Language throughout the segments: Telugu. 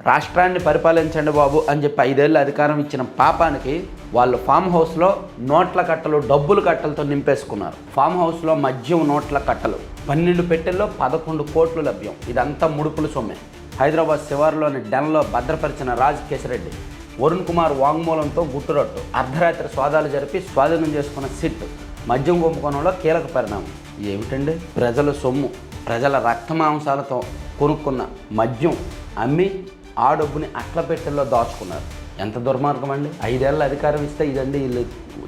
రాష్ట్రాన్ని పరిపాలించండి బాబు అని చెప్పి 5 ఏళ్ళు అధికారం ఇచ్చిన పాపానికి వాళ్ళు ఫామ్ హౌస్లో నోట్ల కట్టలు డబ్బులు కట్టలతో నింపేసుకున్నారు. ఫామ్ హౌస్లో మద్యం నోట్ల కట్టలు 12 పెట్టెల్లో 11 కోట్లు లభ్యం. ఇదంతా ముడుపుల సొమ్మే. హైదరాబాద్ శివారులోని డెన్లో భద్రపరిచిన రాజ్ కేశిరెడ్డి వరుణ్ కుమార్ వాంగ్మూలంతో గుట్టురట్టు. అర్ధరాత్రి స్వాదాలు జరిపి స్వాధీనం చేసుకున్న సిట్ మద్యం కుంభకోణంలో కీలక పరిణామం. ఏమిటండి, ప్రజల సొమ్ము ప్రజల రక్తమాంసాలతో కొనుక్కున్న మద్యం అమ్మి ఆ డబ్బుని అట్ల పెట్టెల్లో దాచుకున్నారు. ఎంత దుర్మార్గం అండి. 5 ఏళ్ళ అధికారం ఇస్తే ఇదండి వీళ్ళు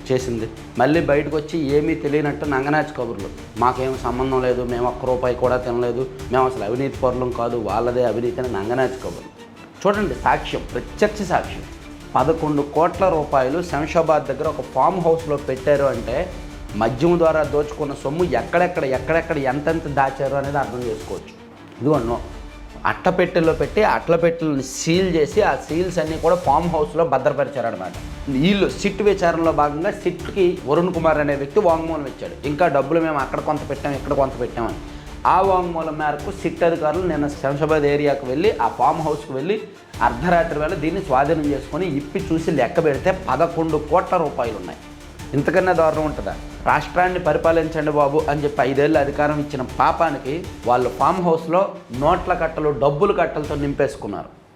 చేసింది. మళ్ళీ బయటకు వచ్చి ఏమీ తెలియనట్టు నంగనాచి కబుర్లు. మాకేం సంబంధం లేదు, మేము ₹1 కూడా తినలేదు, మేము అసలు అవినీతి పరులం కాదు, వాళ్ళదే అవినీతి అని నంగనాచి కబుర్లు. చూడండి సాక్ష్యం, ప్రత్యక్ష సాక్ష్యం. 11 కోట్ల రూపాయలు శంషాబాద్ దగ్గర ఒక ఫామ్ హౌస్లో పెట్టారు అంటే మద్యం ద్వారా దోచుకున్న సొమ్ము ఎక్కడెక్కడ ఎంతెంత దాచారు అనేది అర్థం చేసుకోవచ్చు. ఇదిగో అట్టపెట్టెల్లో పెట్టి అట్లపెట్టెలను సీల్ చేసి ఆ సీల్స్ అన్నీ కూడా ఫామ్ హౌస్లో భద్రపరిచారనమాట. వీళ్ళు సిట్ విచారణలో భాగంగా సిట్కి వరుణ్ కుమార్ అనే వ్యక్తి వాంగ్మూలం ఇచ్చాడు. ఇంకా డబ్బులు మేము అక్కడ కొంత పెట్టాం, ఇక్కడ కొంత పెట్టామని. ఆ వాంగ్మూలం మేరకు సిట్ అధికారులు నిన్న శంషాబాద్ ఏరియాకు వెళ్ళి ఆ ఫామ్ హౌస్కి వెళ్ళి అర్ధరాత్రి వేళ దీన్ని స్వాధీనం చేసుకొని ఇప్పి చూసి లెక్క పెడితే 11 కోట్ల రూపాయలు ఉన్నాయి. ఇంతకన్నా దారుణం ఉంటుందా? రాష్ట్రాన్ని పరిపాలించండి బాబు అని చెప్పి 5 ఏళ్ళు అధికారం ఇచ్చిన పాపానికి వాళ్ళు ఫామ్ హౌస్లో నోట్ల కట్టలు డబ్బులు కట్టలతో నింపేసుకున్నారు.